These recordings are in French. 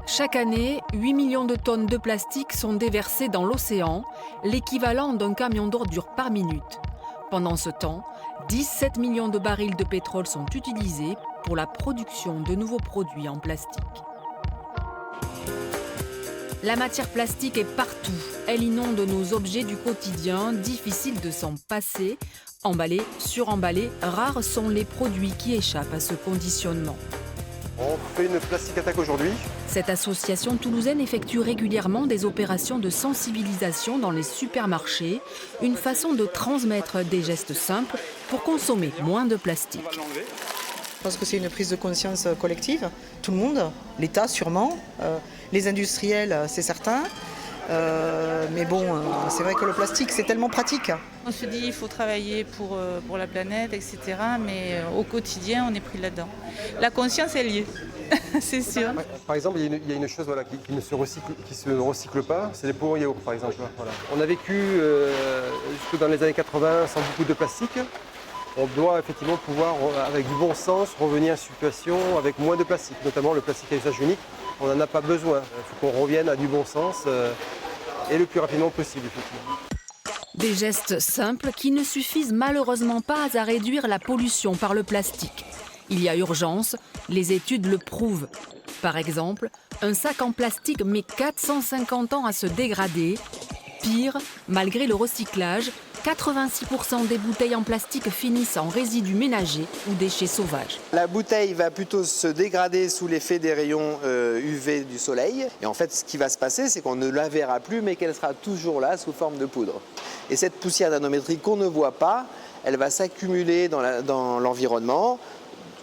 Chaque année, 8 millions de tonnes de plastique sont déversées dans l'océan, l'équivalent d'un camion d'ordures par minute. Pendant ce temps, 17 millions de barils de pétrole sont utilisés pour la production de nouveaux produits en plastique. La matière plastique est partout. Elle inonde nos objets du quotidien, difficile de s'en passer. Emballés, suremballés, rares sont les produits qui échappent à ce conditionnement. On fait une plastique attaque aujourd'hui. Cette association toulousaine effectue régulièrement des opérations de sensibilisation dans les supermarchés, une façon de transmettre des gestes simples pour consommer moins de plastique. Je pense que c'est une prise de conscience collective, tout le monde, l'État sûrement, les industriels c'est certain, mais bon, c'est vrai que le plastique c'est tellement pratique. On se dit qu'il faut travailler pour la planète, etc. Mais au quotidien, on est pris là-dedans. La conscience est liée, c'est sûr. Par exemple, il y a une chose qui ne se recycle pas, c'est les pots yaourt par exemple. Voilà. On a vécu jusque dans les années 80 sans beaucoup de plastique. On doit effectivement pouvoir, avec du bon sens, revenir à une situation avec moins de plastique, notamment le plastique à usage unique. On n'en a pas besoin. Il faut qu'on revienne à du bon sens et le plus rapidement possible, effectivement. Des gestes simples qui ne suffisent malheureusement pas à réduire la pollution par le plastique. Il y a urgence, les études le prouvent. Par exemple, un sac en plastique met 450 ans à se dégrader. Pire, malgré le recyclage, 86% des bouteilles en plastique finissent en résidus ménagers ou déchets sauvages. La bouteille va plutôt se dégrader sous l'effet des rayons UV du soleil. Et en fait, ce qui va se passer, c'est qu'on ne la verra plus, mais qu'elle sera toujours là sous forme de poudre. Et cette poussière nanométrique qu'on ne voit pas, elle va s'accumuler dans l'environnement.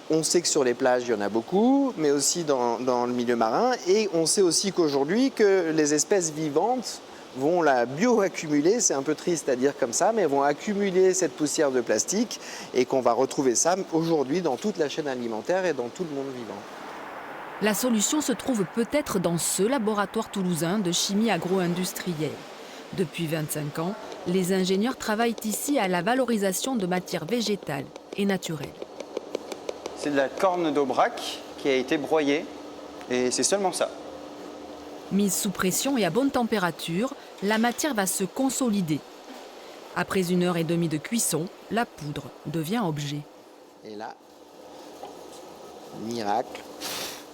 On sait que sur les plages, il y en a beaucoup, mais aussi dans le milieu marin. Et on sait aussi qu'aujourd'hui, que les espèces vivantes vont la bioaccumuler, c'est un peu triste à dire comme ça, mais vont accumuler cette poussière de plastique et qu'on va retrouver ça aujourd'hui dans toute la chaîne alimentaire et dans tout le monde vivant. La solution se trouve peut-être dans ce laboratoire toulousain de chimie agro-industrielle. Depuis 25 ans, les ingénieurs travaillent ici à la valorisation de matières végétales et naturelles. C'est de la corne d'aubrac qui a été broyée et c'est seulement ça. Mise sous pression et à bonne température, la matière va se consolider. Après 1h30 de cuisson, la poudre devient objet. Et là, miracle.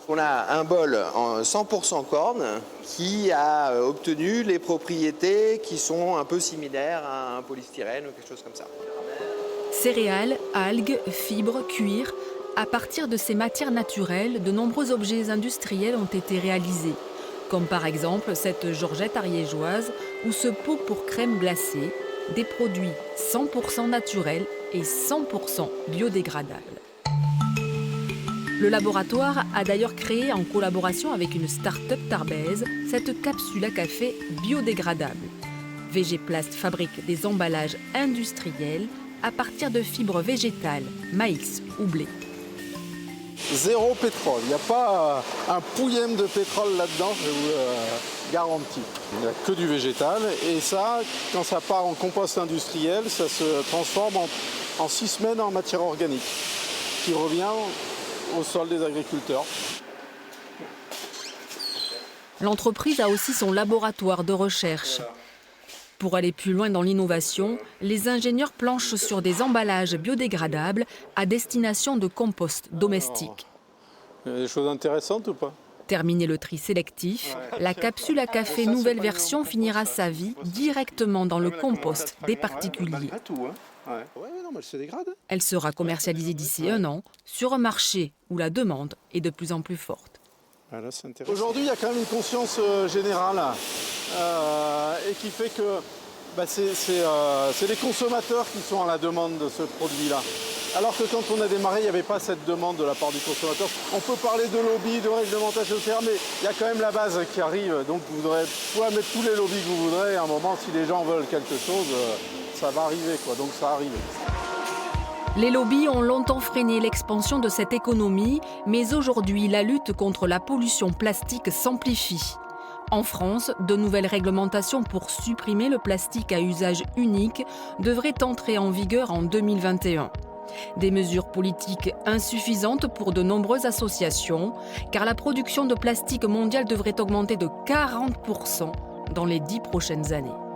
On a un bol en 100% corne qui a obtenu les propriétés qui sont un peu similaires à un polystyrène ou quelque chose comme ça. Céréales, algues, fibres, cuir. À partir de ces matières naturelles, de nombreux objets industriels ont été réalisés. Comme par exemple cette georgette ariégeoise ou ce pot pour crème glacée, des produits 100% naturels et 100% biodégradables. Le laboratoire a d'ailleurs créé en collaboration avec une start-up tarbaise cette capsule à café biodégradable. VG-Plast fabrique des emballages industriels à partir de fibres végétales, maïs ou blé. Zéro pétrole, il n'y a pas un pouillème de pétrole là-dedans, je vous garantis. Il n'y a que du végétal et ça, quand ça part en compost industriel, ça se transforme en 6 semaines en matière organique qui revient au sol des agriculteurs. L'entreprise a aussi son laboratoire de recherche. Pour aller plus loin dans l'innovation, les ingénieurs planchent sur des emballages biodégradables à destination de compost domestique. Il y a des choses intéressantes ou pas ? Terminé le tri sélectif, la capsule à café nouvelle version finira sa vie directement dans le compost des particuliers. Elle sera commercialisée d'ici 1 an sur un marché où la demande est de plus en plus forte. Aujourd'hui, il y a quand même une conscience générale et qui fait que c'est les consommateurs qui sont à la demande de ce produit-là. Alors que quand on a démarré, il n'y avait pas cette demande de la part du consommateur. On peut parler de lobby, de réglementation, etc., mais il y a quand même la base qui arrive. Donc vous pouvez mettre tous les lobbies que vous voudrez. À un moment, si les gens veulent quelque chose, ça va arriver, quoi. Donc ça arrive. Les lobbies ont longtemps freiné l'expansion de cette économie, mais aujourd'hui, la lutte contre la pollution plastique s'amplifie. En France, de nouvelles réglementations pour supprimer le plastique à usage unique devraient entrer en vigueur en 2021. Des mesures politiques insuffisantes pour de nombreuses associations, car la production de plastique mondiale devrait augmenter de 40% dans les 10 prochaines années.